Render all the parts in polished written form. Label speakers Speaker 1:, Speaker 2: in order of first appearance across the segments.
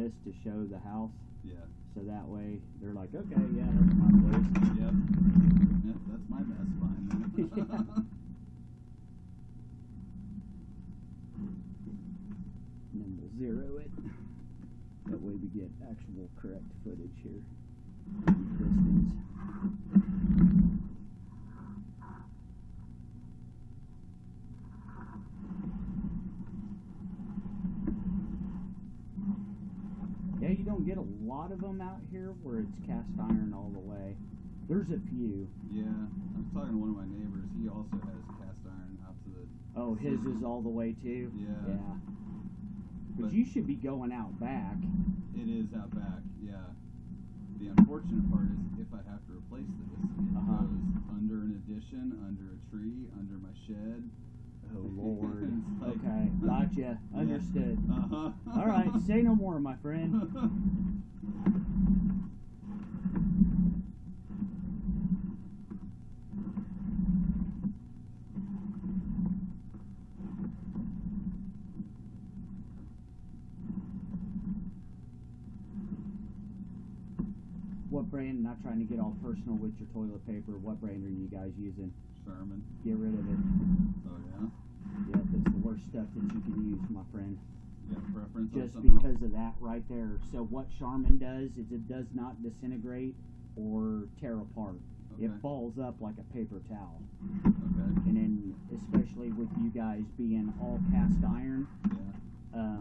Speaker 1: this to show the house.
Speaker 2: Yeah.
Speaker 1: So that way they're like, okay, yeah, that's my place.
Speaker 2: Yep. Yep, that's my best find then.
Speaker 1: Yeah. And then we'll zero it. That way we get actual correct footage here. Distance. Yeah, you don't get a lot of them out here where it's cast iron all the way. There's a few.
Speaker 2: Yeah, I was talking to one of my neighbors. He also has cast iron out to the...
Speaker 1: Oh, his is all the way too?
Speaker 2: Yeah.
Speaker 1: Yeah. But you should be going out back.
Speaker 2: It is out back, yeah. The unfortunate part is if I have to replace this, it goes under an addition, under a tree, under my shed.
Speaker 1: Oh, Lord.
Speaker 2: Like,
Speaker 1: Okay, gotcha. Understood.
Speaker 2: Uh-huh.
Speaker 1: All right, say no more, my friend. What brand, not trying to get all personal with your toilet paper, what brand are you guys using?
Speaker 2: Sherman.
Speaker 1: Get rid of it.
Speaker 2: Oh, yeah?
Speaker 1: Yep, it's the worst stuff that you can use, my friend.
Speaker 2: You have a preference?
Speaker 1: Just
Speaker 2: on something?
Speaker 1: because of that right there. So what Charmin does is it does not disintegrate or tear apart.
Speaker 2: Okay.
Speaker 1: It falls up like a paper towel.
Speaker 2: Okay.
Speaker 1: And then, especially with you guys being all cast iron,
Speaker 2: Yeah.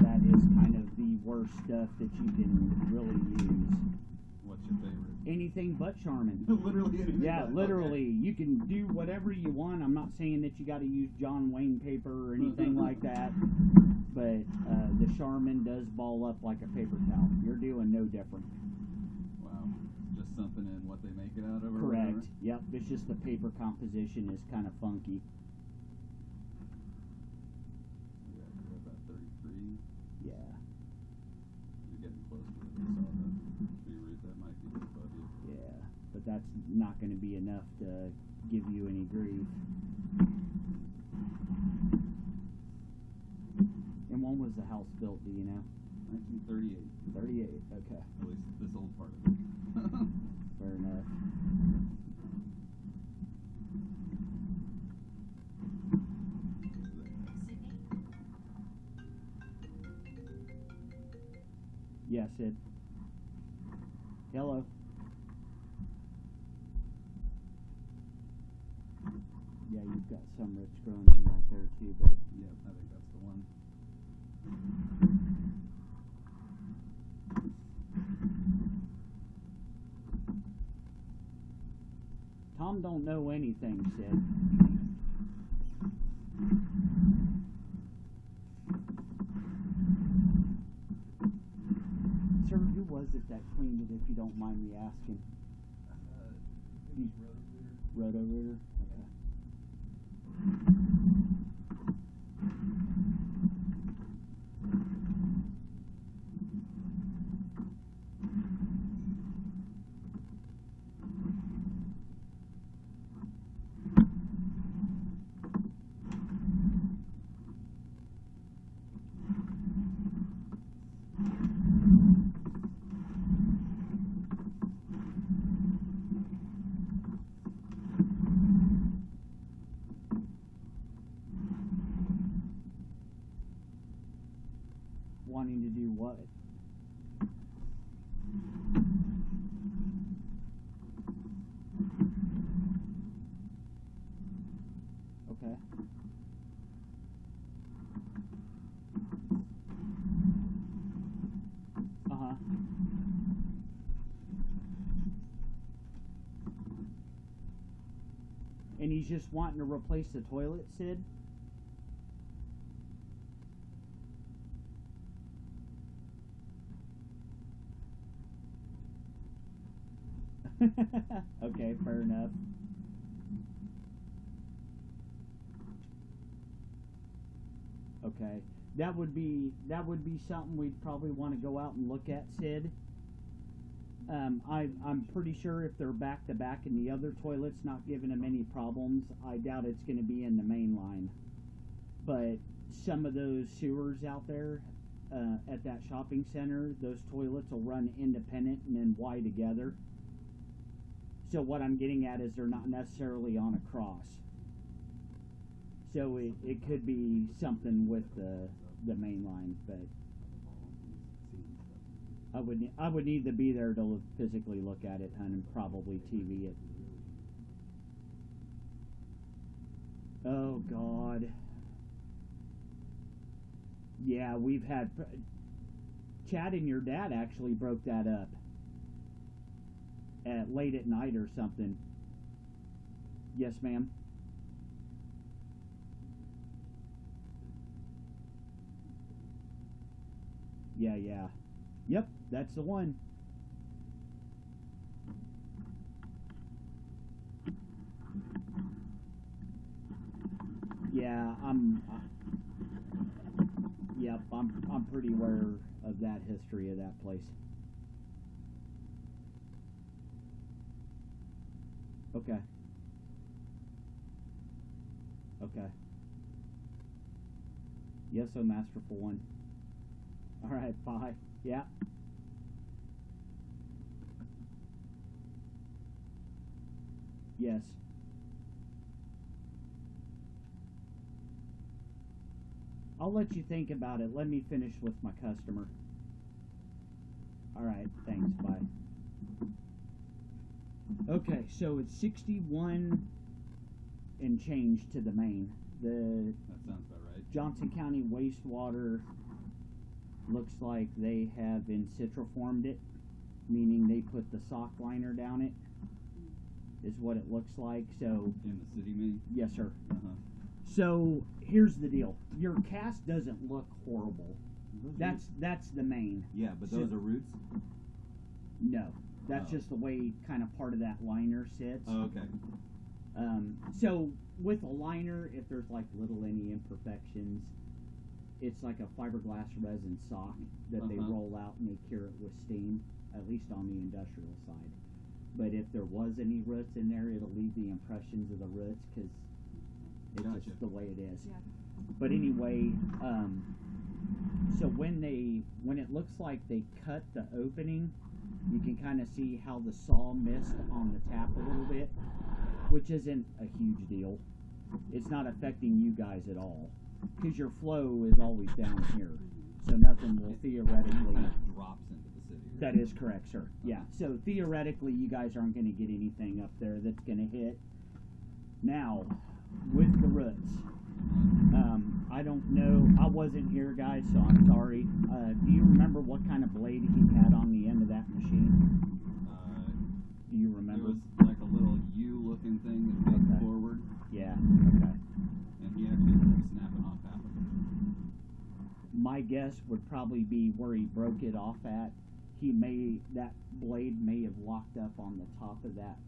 Speaker 1: that is kind of the worst stuff that you can really use.
Speaker 2: What's your favorite?
Speaker 1: Anything but Charmin.
Speaker 2: Literally anything.
Speaker 1: Yeah,
Speaker 2: but-
Speaker 1: literally.
Speaker 2: Okay.
Speaker 1: You can do whatever you want. I'm not saying that you got to use John Wayne paper or anything like that. But the Charmin does ball up like a paper towel. You're doing no different.
Speaker 2: Wow. Just something in what they make it out of or
Speaker 1: Correct.
Speaker 2: whatever?
Speaker 1: Yep. It's just the paper composition is kind of funky.
Speaker 2: Yeah, you're about 33.
Speaker 1: Yeah.
Speaker 2: You're getting close to it. I saw that tree root that might be above you.
Speaker 1: Yeah. But that's not going to be enough to give you any grief. And when was the house built, do you know?
Speaker 2: 1938.
Speaker 1: 38, okay.
Speaker 2: At least this old part of it.
Speaker 1: Fair enough. Yeah, Sid. Hello. Yeah, you've got some rich growing in right there too, but
Speaker 2: Yeah, I think that's the one.
Speaker 1: Tom don't know anything, Sid. Sir, who was it that cleaned it, if you don't mind me asking? Roto-Rooter? Okay. Wanting to do what? Okay. Uh-huh. And he's just wanting to replace the toilet, Sid? Okay, fair enough. Okay, that would be something we'd probably want to go out and look at, Sid. I'm pretty sure if they're back to back and the other toilet's not giving them any problems, I doubt it's going to be in the main line. But some of those sewers out there, at that shopping center, those toilets will run independent and then Y together. So what I'm getting at is they're not necessarily on a cross. So it could be something with the main line, but I would need to be there to physically look at it, hun, and probably TV it. Oh God. Yeah, we've had Chad and your dad actually broke that up at late at night or something. Yes, ma'am. Yeah. Yep, that's the one. Yeah, yep, I'm pretty aware of that history of that place. Okay. Yes, oh masterful one. All right, bye. Yeah. Yes. I'll let you think about it. Let me finish with my customer. All right, thanks. Bye. Okay, so it's 61 and change to the main.
Speaker 2: That sounds about right.
Speaker 1: Johnson County wastewater looks like they have in situ formed it, meaning they put the sock liner down it, is what it looks like. So
Speaker 2: in the city main?
Speaker 1: Yes, sir.
Speaker 2: Uh-huh.
Speaker 1: So here's the deal. Your cast doesn't look horrible. That's the main.
Speaker 2: Yeah, but those are roots?
Speaker 1: No. That's just the way kind of part of that liner sits.
Speaker 2: Oh, okay.
Speaker 1: So with a liner, if there's like any imperfections, it's like a fiberglass resin sock that they roll out and they cure it with steam, at least on the industrial side. But if there was any roots in there, it'll leave the impressions of the roots because it's just the way it is.
Speaker 3: Yeah.
Speaker 1: But anyway, so when it looks like they cut the opening, you can kind of see how the saw missed on the tap a little bit, which isn't a huge deal. It's not affecting you guys at all because your flow is always down here, so nothing will theoretically.
Speaker 2: It kind of drops into the city. Right?
Speaker 1: That is correct, sir. Yeah. So theoretically, you guys aren't going to get anything up there that's going to hit. Now, with the roots, I don't know. I wasn't here, guys, so I'm sorry. Do you remember what kind of blade he had on the end of that machine? Do you remember?
Speaker 2: It was like a little U-looking thing that faced forward.
Speaker 1: Yeah. Okay.
Speaker 2: And he actually ended up snapping off half of it.
Speaker 1: My guess would probably be where he broke it off at. That blade may have locked up on the top of that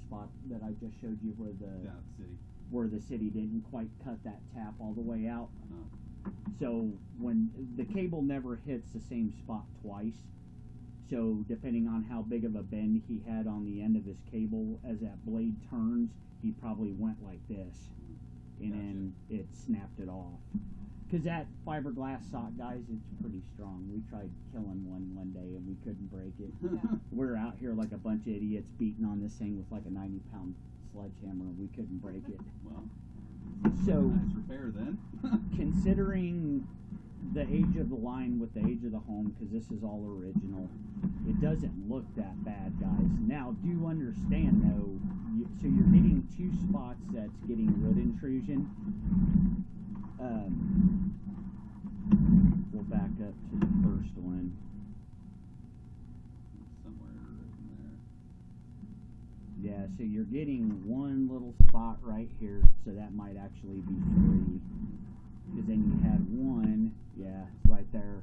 Speaker 1: spot that I just showed you where the city didn't quite cut that tap all the way out. So when the cable never hits the same spot twice, so depending on how big of a bend he had on the end of his cable, as that blade turns, he probably went like this, and then it snapped it off. Because that fiberglass sock, guys, it's pretty strong. We tried killing one day and we couldn't break it.
Speaker 3: Yeah.
Speaker 1: We're out here like a bunch of idiots beating on this thing with like a 90-pound sledgehammer and we couldn't break it.
Speaker 2: Well,
Speaker 1: so
Speaker 2: nice repair then.
Speaker 1: considering the age of the line with the age of the home, because this is all original, it doesn't look that bad, guys. Now, do understand though, so you're getting two spots that's getting root intrusion. We'll back up to the first one.
Speaker 2: Somewhere in there.
Speaker 1: Yeah, so you're getting one little spot right here, so that might actually be three. Because then you had one, yeah, right there,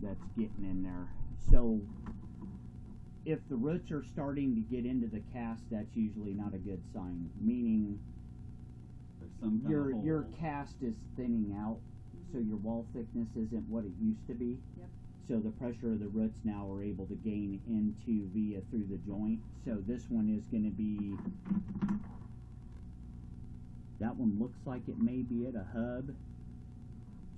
Speaker 1: that's getting in there. So if the roots are starting to get into the cast, that's usually not a good sign, meaning your cast is thinning out, so your wall thickness isn't what it used to be.
Speaker 3: Yep.
Speaker 1: So the pressure of the roots now are able to gain into through the joint. So this one is going to be, that one looks like it may be at a hub.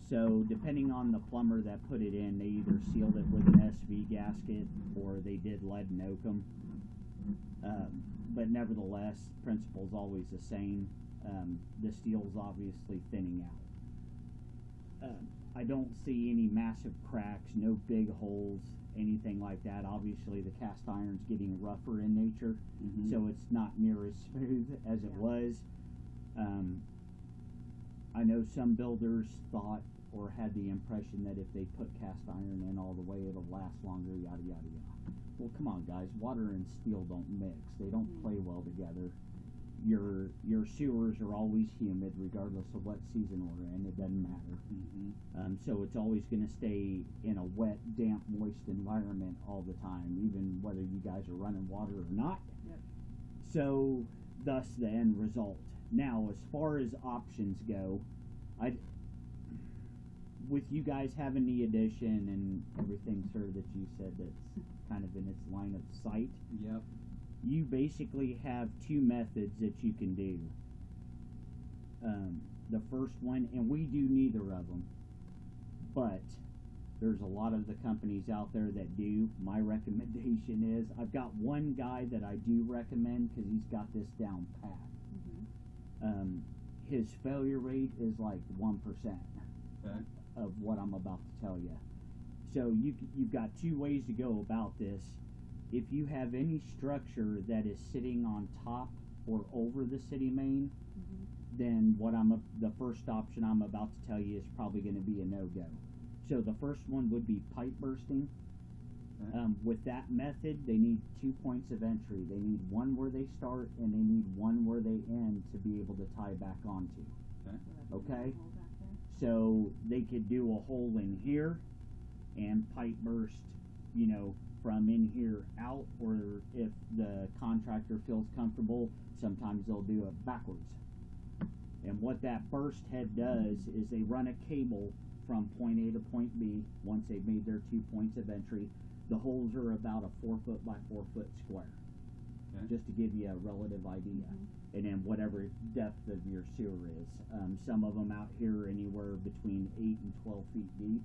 Speaker 1: So depending on the plumber that put it in, they either sealed it with an SV gasket or they did lead and oakum. But nevertheless, principle's always the same. The steel's obviously thinning out. I don't see any massive cracks, no big holes, anything like that. Obviously, the cast iron's getting rougher in nature, so it's not near as smooth as it was. I know some builders thought or had the impression that if they put cast iron in all the way, it'll last longer, yada, yada, yada. Well, come on, guys. Water and steel don't mix. They don't play well together. Your sewers are always humid, regardless of what season we're in. It doesn't matter. So it's always going to stay in a wet, damp, moist environment all the time, even whether you guys are running water or not.
Speaker 3: Yep.
Speaker 1: So, thus the end result. Now, as far as options go, with you guys having the addition and everything, sir, that you said that's kind of in its line of sight.
Speaker 2: Yep.
Speaker 1: You basically have two methods that you can do. The first one, and we do neither of them, but there's a lot of the companies out there that do. My recommendation is, I've got one guy that I do recommend because he's got this down pat. His failure rate is like 1% of what I'm about to tell you. So you've got two ways to go about this. If you have any structure that is sitting on top or over the city main, then the first option I'm about to tell you is probably going to be a no-go. So the first one would be pipe bursting. With that method, they need 2 points of entry. They need one where they start and they need one where they end to be able to tie back onto. Okay? So they could do a hole in here and pipe burst, from in here out, or if the contractor feels comfortable, sometimes they'll do it backwards. And what that burst head does is they run a cable from point A to point B once they've made their 2 points of entry. The holes are about a 4 foot by 4 foot square, just to give you a relative idea. And then whatever depth of your sewer is. Some of them out here are anywhere between 8 and 12 feet deep.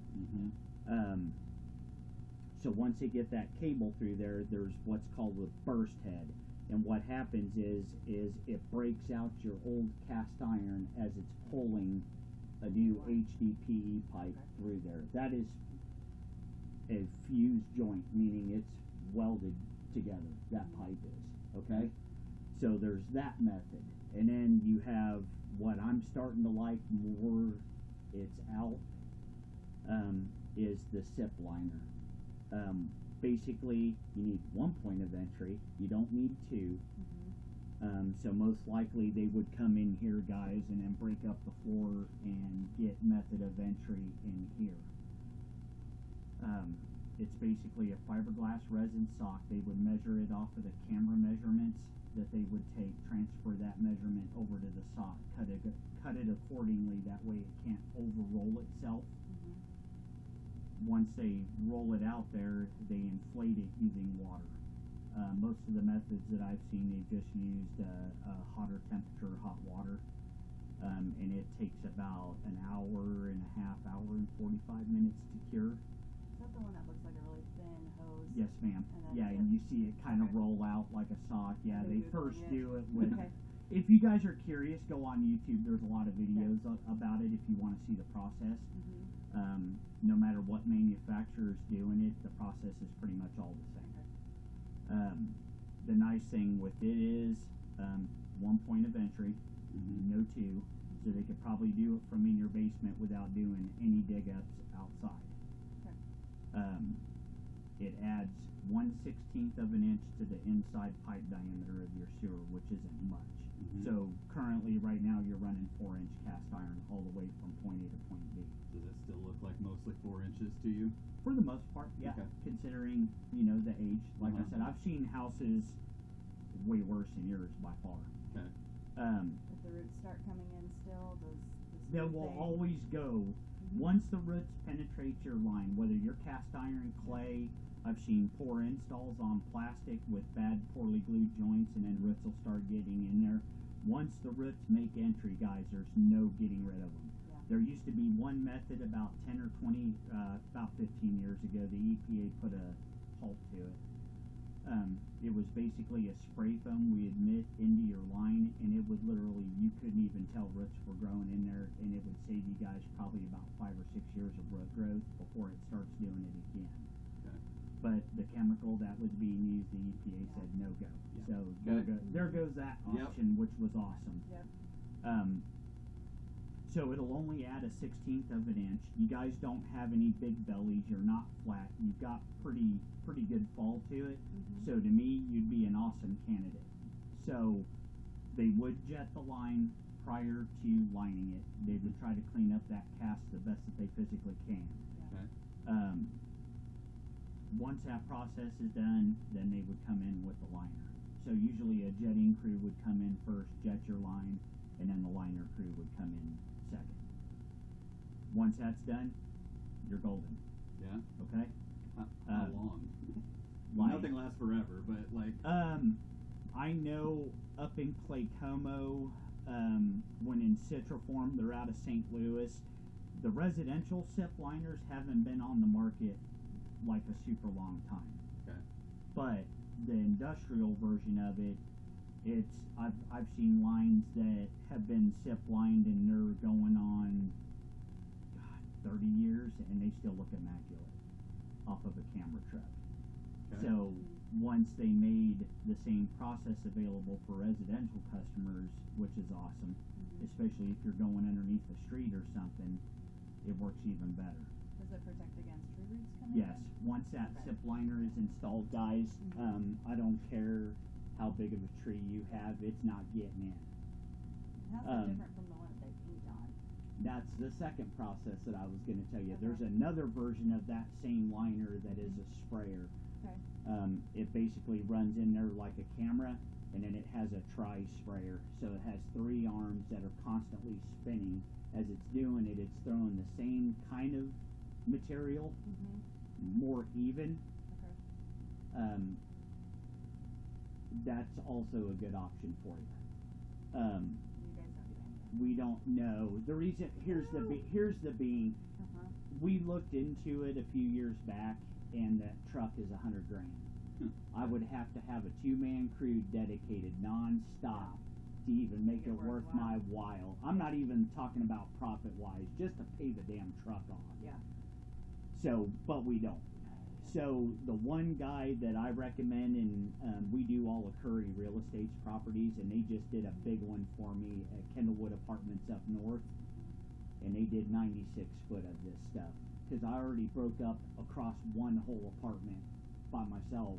Speaker 1: So once they get that cable through there, there's what's called a burst head. And what happens is it breaks out your old cast iron as it's pulling a new HDPE pipe through there. That is a fused joint, meaning it's welded together. That pipe is, okay? So there's that method. And then you have what I'm starting to like more, it's out, is the SIP liner. Basically, you need 1 point of entry. You don't need two. So most likely they would come in here, guys, and then break up the floor and get method of entry in here. It's basically a fiberglass resin sock. They would measure it off of the camera measurements that they would take, transfer that measurement over to the sock, cut it accordingly. That way it can't over-roll itself. Once they roll it out there, they inflate it using water. Most of the methods that I've seen, they've just used hotter temperature, hot water, and it takes about an hour and a half, hour and 45 minutes to cure.
Speaker 3: Is that the one that looks like a really thin hose?
Speaker 1: Yes, ma'am. And you see it kind of roll out like a sock. Yeah, they first do it with... If you guys are curious, go on YouTube. There's a lot of videos about it if you want to see the process. No matter what manufacturer is doing it, the process is pretty much all the same. The nice thing with it is 1 point of entry, no two, so they could probably do it from in your basement without doing any dig-ups outside. It adds 1/16 of an inch to the inside pipe diameter of your sewer, which isn't much. So currently, right now, you're running 4-inch cast iron all the way from point A to point B.
Speaker 2: Does it still look like mostly 4 inches to you?
Speaker 1: For the most part, yeah.
Speaker 2: Okay.
Speaker 1: Considering, the age. Like I said, I've seen houses way worse than yours by far.
Speaker 2: Okay.
Speaker 3: If the roots start coming in still,
Speaker 1: they will always go. Once the roots penetrate your line, whether you're cast iron, clay, I've seen poor installs on plastic with bad, poorly glued joints, and then roots will start getting in there. Once the roots make entry, guys, there's no getting rid of them. There used to be one method about 10 or 20, about 15 years ago, the EPA put a halt to it. It was basically a spray foam we admit into your line, and it would literally, you couldn't even tell roots were growing in there, and it would save you guys probably about 5 or 6 years of root growth before it starts doing it again.
Speaker 2: Okay.
Speaker 1: But the chemical that was being used, the EPA said no go.
Speaker 2: Yeah.
Speaker 1: So
Speaker 2: Okay.
Speaker 1: there goes that
Speaker 2: Yep.
Speaker 1: option, which was awesome.
Speaker 3: Yep.
Speaker 1: So it'll only add a 1/16 of an inch. You guys don't have any big bellies. You're not flat. You've got pretty good fall to it.
Speaker 3: Mhm.
Speaker 1: So to me, you'd be an awesome candidate. So they would jet the line prior to lining it. They would try to clean up that cast the best that they physically can.
Speaker 2: Okay.
Speaker 1: Once that process is done, then they would come in with the liner. So usually a jetting crew would come in first, jet your line, and then the liner crew would come in second. Once that's done, you're golden.
Speaker 2: Yeah.
Speaker 1: Okay?
Speaker 2: How long?
Speaker 1: Like,
Speaker 2: Nothing lasts forever, but like.
Speaker 1: I know up in Claycomo, when in citriform, they're out of St. Louis. The residential SIP liners haven't been on the market like a super long time.
Speaker 2: Okay.
Speaker 1: But the industrial version of it, I've seen lines that have been SIP lined and they're going on 30 years and they still look immaculate off of a camera truck.
Speaker 2: Okay.
Speaker 1: So once they made the same process available for residential customers, which is awesome, especially if you're going underneath a street or something, it works even better.
Speaker 3: Does it protect against tree roots coming
Speaker 1: Yes,
Speaker 3: in?
Speaker 1: once that
Speaker 3: Okay.
Speaker 1: SIP liner is installed, guys, I don't care how big of a tree you have, it's not getting in.
Speaker 3: How's it different from the one that they paint on?
Speaker 1: That's the second process that I was going to tell you.
Speaker 3: Okay.
Speaker 1: There's another version of that same liner that is a sprayer.
Speaker 3: Okay.
Speaker 1: It basically runs in there like a camera, and then it has a tri-sprayer. So it has 3 arms that are constantly spinning. As it's doing it, it's throwing the same kind of material, more even.
Speaker 3: Okay.
Speaker 1: That's also a good option for you.
Speaker 3: You guys don't do any
Speaker 1: We don't know. The reason, here's the being, we looked into it a few years back, and that truck is $100 grand. I would have to have a 2-man crew dedicated non-stop to even make it worth my while. I'm not even talking about profit-wise, just to pay the damn truck off.
Speaker 3: Yeah.
Speaker 1: So, but we don't. So the one guy that I recommend, and we do all of Curry Real Estate's properties, and they just did a big one for me at Kendallwood Apartments up north, and they did 96 foot of this stuff. Because I already broke up across one whole apartment by myself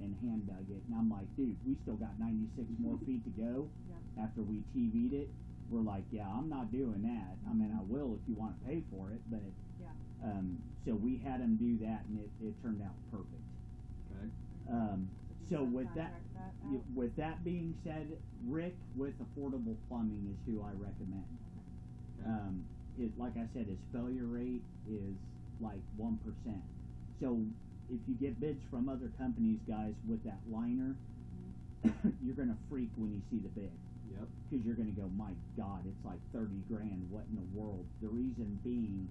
Speaker 1: and hand dug it, and I'm like, dude, we still got 96 more feet to go.
Speaker 3: Yeah.
Speaker 1: After we TV'd it, we're like, yeah, I'm not doing that. I mean, I will if you want to pay for it, but
Speaker 3: Yeah.
Speaker 1: so we had them do that, and it turned out perfect.
Speaker 2: Okay.
Speaker 1: So
Speaker 3: You
Speaker 1: with that,
Speaker 3: subcontract out?
Speaker 1: with that being said, Rick with Affordable Plumbing is who I recommend.
Speaker 2: Okay.
Speaker 1: Like I said, his failure rate is like 1%. So if you get bids from other companies, guys, with that liner, you're gonna freak when you see the bid.
Speaker 2: Yep.
Speaker 1: Because you're going to go, my God, it's like 30 grand. What in the world? The reason being,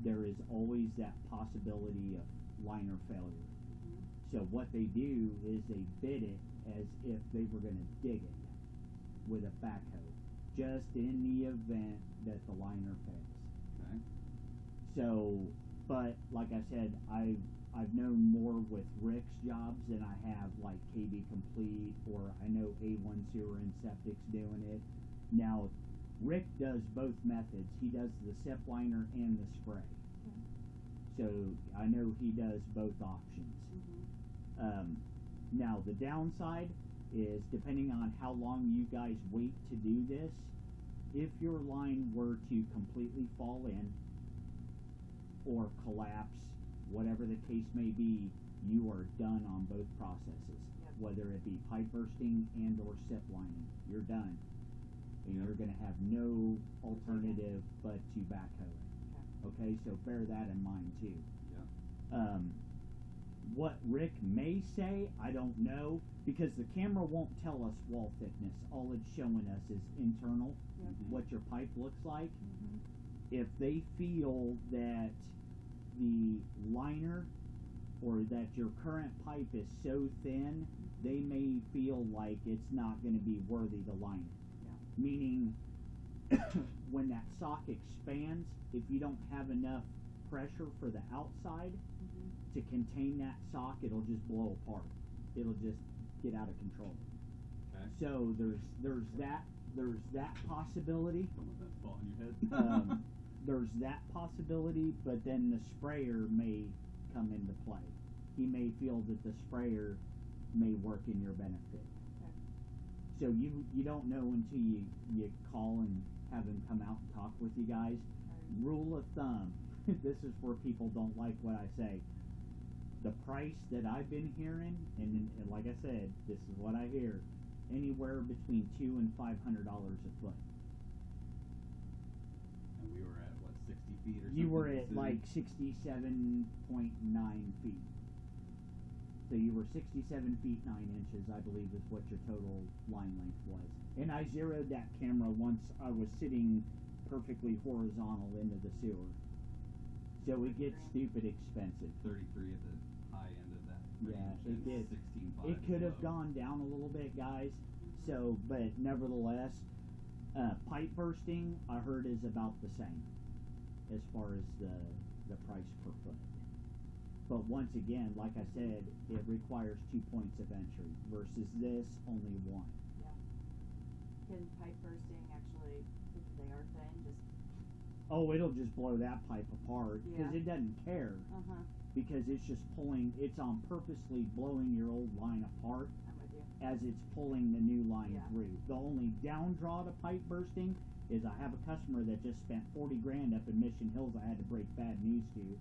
Speaker 1: there is always that possibility of liner failure. So what they do is they bid it as if they were going to dig it with a backhoe, just in the event that the liner fails.
Speaker 2: Okay.
Speaker 1: So, but like I said, I've known more with Rick's jobs than I have like KB Complete, or I know A1 Sewer and Septic's doing it. Now, Rick does both methods. He does the SIP liner and the spray. So I know he does both options. Now, the downside is depending on how long you guys wait to do this, if your line were to completely fall in or collapse, whatever the case may be, you are done on both processes.
Speaker 3: Yep.
Speaker 1: Whether it be pipe bursting and or SIP lining, you're done. And you're going to have no alternative but to backhoe it. Okay, so bear that in mind too.
Speaker 2: Yeah.
Speaker 1: What Rick may say, I don't know, because the camera won't tell us wall thickness. All it's showing us is internal,
Speaker 3: Yep.
Speaker 1: what your pipe looks like. if they feel that the liner or that your current pipe is so thin, they may feel like it's not going to be worthy to line it.
Speaker 3: Yeah.
Speaker 1: Meaning, when that sock expands, if you don't have enough pressure for the outside to contain that sock, it'll just blow apart. It'll just get out of control.
Speaker 2: Okay.
Speaker 1: So there's that possibility.
Speaker 2: Don't let that fall on your head.
Speaker 1: There's that possibility, but then the sprayer may come into play. He may feel that the sprayer may work in your benefit.
Speaker 3: Okay.
Speaker 1: So you don't know until you call and have him come out and talk with you guys.
Speaker 3: Right.
Speaker 1: Rule of thumb, this is where people don't like what I say. The price that I've been hearing, and like I said, this is what I hear, anywhere between $200 and $500 a foot.
Speaker 2: And we were at, what, 60 feet or something?
Speaker 1: You were
Speaker 2: in the
Speaker 1: at
Speaker 2: city?
Speaker 1: like 67.9 feet. So you were 67 feet 9 inches, I believe, is what your total line length was. And I zeroed that camera once I was sitting perfectly horizontal into the sewer. So it gets stupid expensive.
Speaker 2: 33 at the high end of that range.
Speaker 1: Yeah, it
Speaker 2: and
Speaker 1: did.
Speaker 2: 16.5
Speaker 1: It could have
Speaker 2: low.
Speaker 1: gone down a little bit, guys. So, but nevertheless, pipe bursting, I heard, is about the same as far as the price per foot. But once again, like I said, it requires 2 points of entry versus this only one.
Speaker 3: Yeah. Can pipe bursting actually, if they are thin, just
Speaker 1: Oh, it'll just blow that pipe apart because
Speaker 3: Yeah.
Speaker 1: it doesn't care, because it's just pulling. It's on purposely blowing your old line apart
Speaker 3: I'm with you.
Speaker 1: as it's pulling the new line
Speaker 3: Yeah.
Speaker 1: through. The only down draw to pipe bursting is I have a customer that just spent 40 grand up in Mission Hills. I had to break bad news to.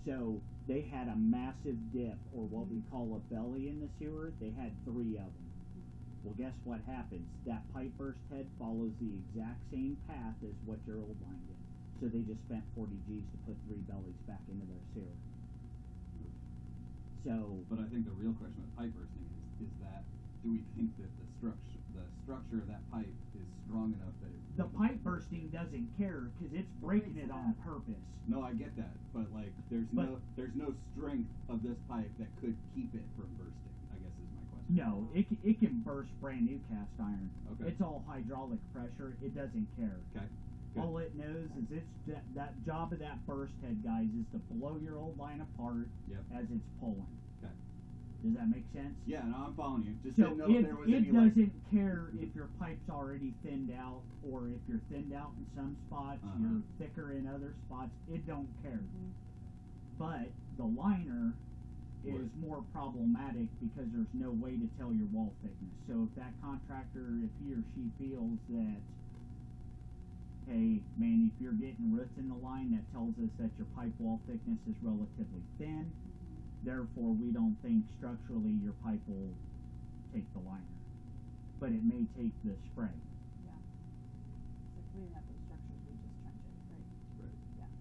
Speaker 1: So they had a massive dip, or what we call a belly in the sewer. They had 3 of them. Well, guess what happens? That pipe burst head follows the exact same path as what your old line did. So they just spent 40 G's to put 3 bellies back into their sewer. So,
Speaker 2: But I think the real question with pipe bursting is that, do we think that the structure of that pipe is strong enough that it...
Speaker 1: the pipe bursting doesn't care because it's breaking it on purpose.
Speaker 2: No, I get that, but like, there's no strength of this pipe that could keep it from bursting, I guess is my question.
Speaker 1: No, it can burst brand new cast iron.
Speaker 2: Okay.
Speaker 1: It's all hydraulic pressure. It doesn't care.
Speaker 2: Okay. Good.
Speaker 1: All it knows is that job of that burst head, guys, is to blow your old line apart
Speaker 2: Yep.
Speaker 1: as it's pulling.
Speaker 2: Okay.
Speaker 1: Does that make sense?
Speaker 2: Yeah, no, I'm following you. Just
Speaker 1: So
Speaker 2: didn't know if there was any
Speaker 1: it doesn't care if your pipe's already thinned out or if you're thinned out in some spots, you're thicker in other spots. It don't care. But the liner is more problematic because there's no way to tell your wall thickness. So if that contractor, if he or she feels that, hey, man, if you're getting roots in the line, that tells us that your pipe wall thickness is relatively thin. Therefore, we don't think structurally your pipe will take the liner. But it may take the spray.
Speaker 3: Yeah. So if we didn't have those structures, we just trench it, right?
Speaker 2: Right.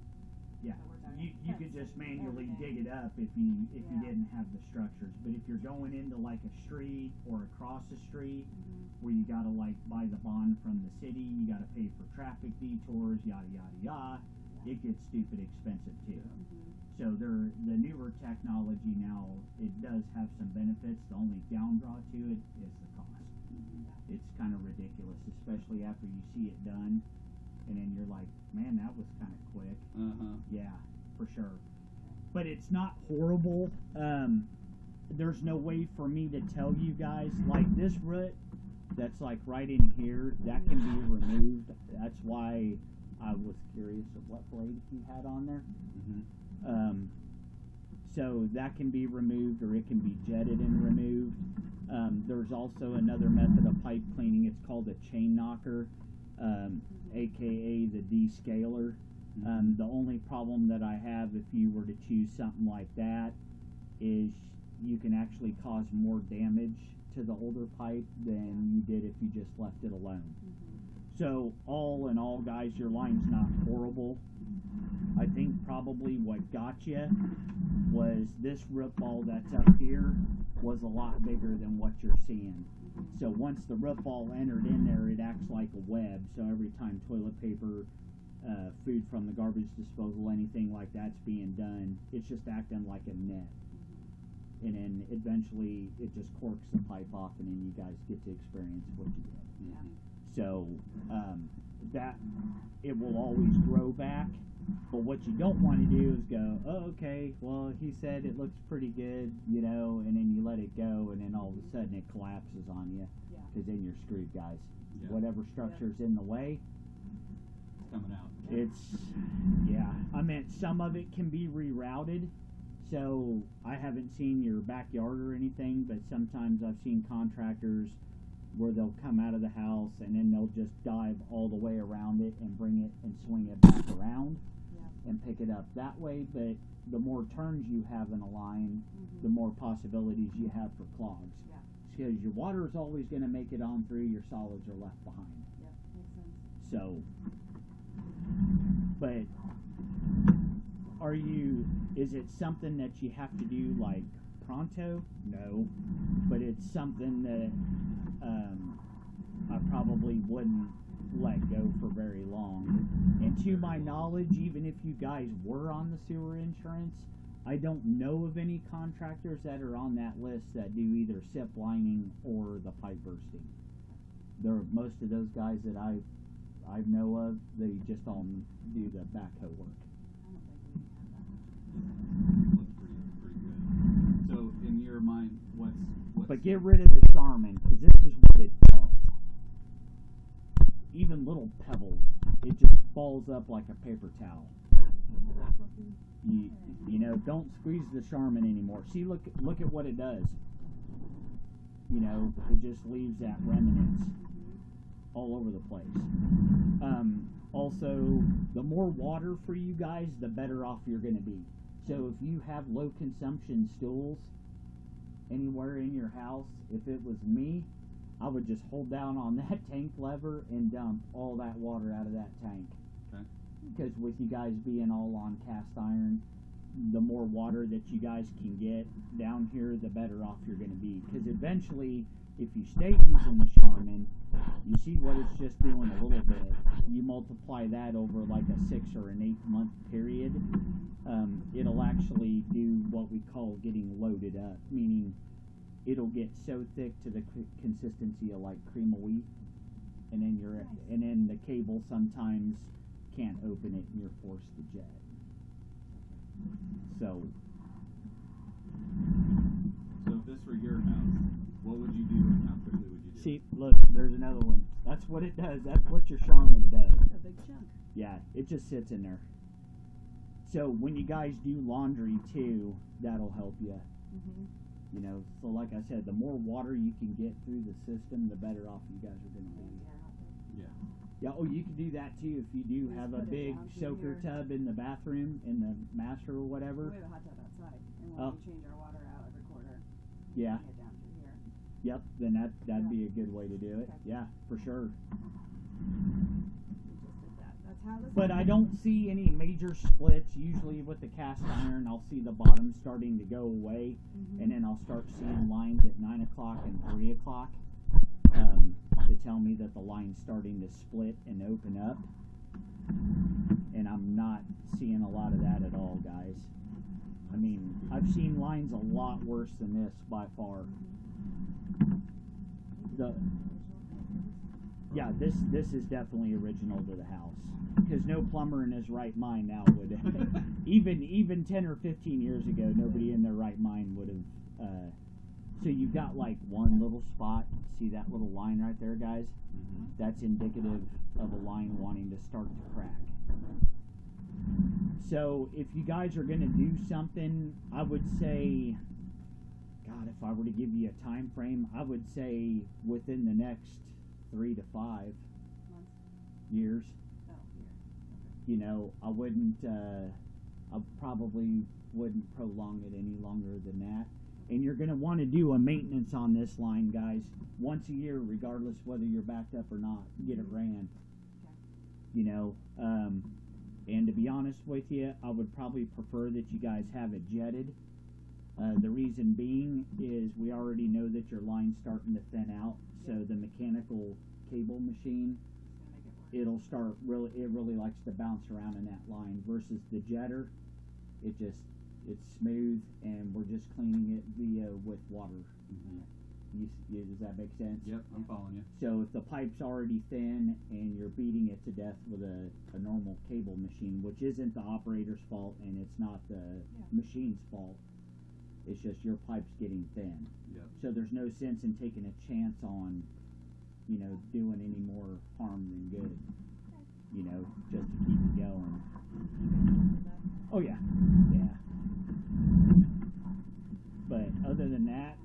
Speaker 1: Yeah.
Speaker 3: So we're talking
Speaker 1: You could
Speaker 3: fence
Speaker 1: just
Speaker 3: and
Speaker 1: manually dig
Speaker 3: everything.
Speaker 1: it up if you
Speaker 3: Yeah.
Speaker 1: didn't have the structures. But if you're going into like a street or across the street
Speaker 3: Mm-hmm.
Speaker 1: where you gotta like buy the bond from the city, you gotta pay for traffic detours, yada yada yada, it gets stupid expensive too. So the newer technology now, it does have some benefits. The only down draw to it is the cost. It's kind of ridiculous, especially after you see it done, and then you're like, man, that was kind of quick. Yeah, for sure. But it's not horrible. There's no way for me to tell you guys, like this root that's like right in here, that can be removed. That's why I was curious of what blade he had on there. So that can be removed, or it can be jetted and removed. There's also another method of pipe cleaning. It's called a chain knocker, aka the descaler. The only problem that I have if you were to choose something like that is you can actually cause more damage to the older pipe than you did if you just left it alone. So all in all, guys, your line's not horrible. I think probably what got you was this root ball that's up here was a lot bigger than what you're seeing. So once the root ball entered in there, it acts like a web. So every time toilet paper food from the garbage disposal, anything like that's being done, it's just acting like a net. And then eventually it just corks the pipe off, and then you guys get to experience what you get.
Speaker 3: Yeah.
Speaker 1: So that it will always grow back. But what you don't want to do is go, oh, okay, well, he said it looks pretty good, you know, and then you let it go, and then all of a sudden it collapses on you,
Speaker 3: Yeah.
Speaker 1: because then you're screwed, guys.
Speaker 2: Yeah.
Speaker 1: Whatever structure's in the way,
Speaker 2: It's coming out.
Speaker 1: yeah. I meant some of it can be rerouted. So I haven't seen your backyard or anything, but sometimes I've seen contractors where they'll come out of the house and then they'll just dive all the way around it and bring it and swing it back around and pick it up that way. But the more turns you have in a line, the more possibilities you have for clogs.
Speaker 3: Yeah.
Speaker 1: Because your water is always going to make it on through, your solids are left behind.
Speaker 3: Yep, makes sense.
Speaker 1: So, but is it something that you have to do like pronto? No, but it's something that I probably wouldn't let go for very long. And to my knowledge, even if you guys were on the sewer insurance, I don't know of any contractors that are on that list that do either SIP lining or the pipe bursting. Most of those guys that I know of, they just all do the backhoe work.
Speaker 3: I don't think we have that.
Speaker 2: Looks pretty good. So, in your mind, what's
Speaker 1: But get rid of the Charmin, because this is what it does. Even little pebbles, it just falls up like a paper towel. You know, don't squeeze the Charmin anymore. See, look at what it does. You know, it just leaves that remnants all over the place. Also, the more water for you guys, the better off you're going to be. So if you have low consumption stools anywhere in your house, if it was me, I would just hold down on that tank lever and dump all that water out of that tank.
Speaker 2: Okay.
Speaker 1: Because with you guys being all on cast iron, the more water that you guys can get down here, the better off you're going to be. Because eventually, if you stay using the Charmin, you see what it's just doing a little bit. You multiply that over like a 6 or an 8 month period, it'll actually do what we call getting loaded up, meaning it'll get so thick to the consistency of like cream of wheat, and then and then the cable sometimes can't open it and you're forced to jet. So
Speaker 2: if this were your house, what would you do and how quickly would you do it?
Speaker 1: see, look, there's another one. That's what it does. That's what your Charmin does.
Speaker 3: A big chunk.
Speaker 1: Yeah, it just sits in there. So when you guys do laundry too, that'll help you. You know, so like I said, the more water you can get through the system, the better off you guys are going to be.
Speaker 2: Yeah.
Speaker 1: Yeah, oh, you can do that too if you do
Speaker 3: Just
Speaker 1: have a
Speaker 3: put it
Speaker 1: big
Speaker 3: down through
Speaker 1: soaker
Speaker 3: here.
Speaker 1: tub in the bathroom, in the master or whatever.
Speaker 3: We have a hot tub outside, and when
Speaker 1: Oh.
Speaker 3: we change our water out every quarter,
Speaker 1: Yeah,
Speaker 3: we get down through here.
Speaker 1: yep, then that'd be a good way to do it.
Speaker 3: Okay.
Speaker 1: Yeah, for sure.
Speaker 3: We just did that. That's how this
Speaker 1: But I
Speaker 3: happened.
Speaker 1: don't see any major splits. Usually with the cast iron, I'll see the bottom starting to go away, and then I'll start seeing lines at 9 o'clock and 3 o'clock to tell me that the line's starting to split and open up. And I'm not seeing a lot of that at all, guys. I mean, I've seen lines a lot worse than this by far. Yeah, this is definitely original to the house, because no plumber in his right mind now would even 10 or 15 years ago, nobody in their right mind would have. So you've got like one little spot. See that little line right there, guys? That's indicative of a line wanting to start to crack. So if you guys are going to do something, I would say, God, if I were to give you a time frame, I would say within the next 3 to 5 years.
Speaker 3: Oh, here.
Speaker 1: You know, I probably wouldn't prolong it any longer than that. And you're going to want to do a maintenance on this line, guys, once a year, regardless whether you're backed up or not. Get it ran.
Speaker 3: Okay.
Speaker 1: You know, and to be honest with you, I would probably prefer that you guys have it jetted. The reason being is we already know that your line's starting to thin out, so the mechanical cable machine it'll start really. It really likes to bounce around in that line versus the jetter. It's smooth, and we're just cleaning it with water. Does that make sense?
Speaker 2: Yep, I'm following you.
Speaker 1: So if the pipe's already thin and you're beating it to death with a normal cable machine, which isn't the operator's fault and it's not the machine's fault, it's just your pipe's getting thin.
Speaker 2: Yep.
Speaker 1: So there's no sense in taking a chance on, doing any more harm than good. Just to keep it going. Oh yeah, yeah. But other than that,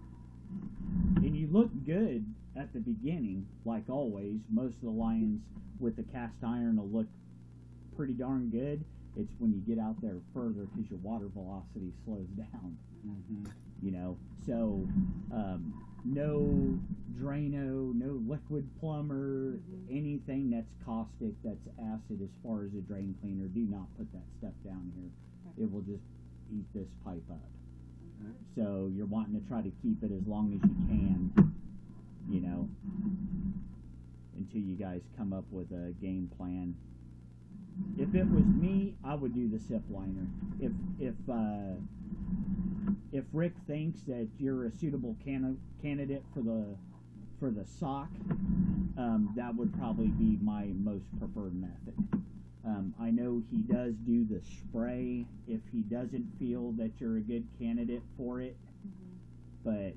Speaker 1: and you look good at the beginning, like always. Most of the lines with the cast iron will look pretty darn good. It's when you get out there further because your water velocity slows down. So no Drano, no liquid plumber, anything that's caustic, that's acid as far as a drain cleaner. Do not put that stuff down here. It will just eat this pipe up. So you're wanting to try to keep it as long as you can, until you guys come up with a game plan. If it was me, I would do the SIP liner. If Rick thinks that you're a suitable candidate for the sock, that would probably be my most preferred method. I know he does do the spray if he doesn't feel that you're a good candidate for it, but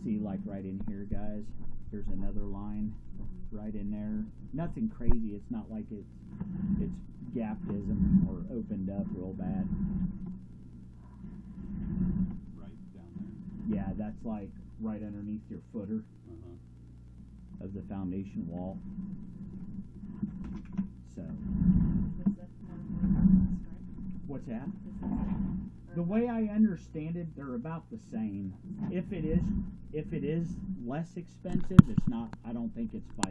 Speaker 1: see, like right in here, guys, there's another line right in there. Nothing crazy. It's not like it's gappedism or opened up real bad.
Speaker 2: Right down there.
Speaker 1: Yeah, that's like right underneath your footer of the foundation wall. So, what's that? The way I understand it, they're about the same. If it is less expensive, it's not. I don't think it's by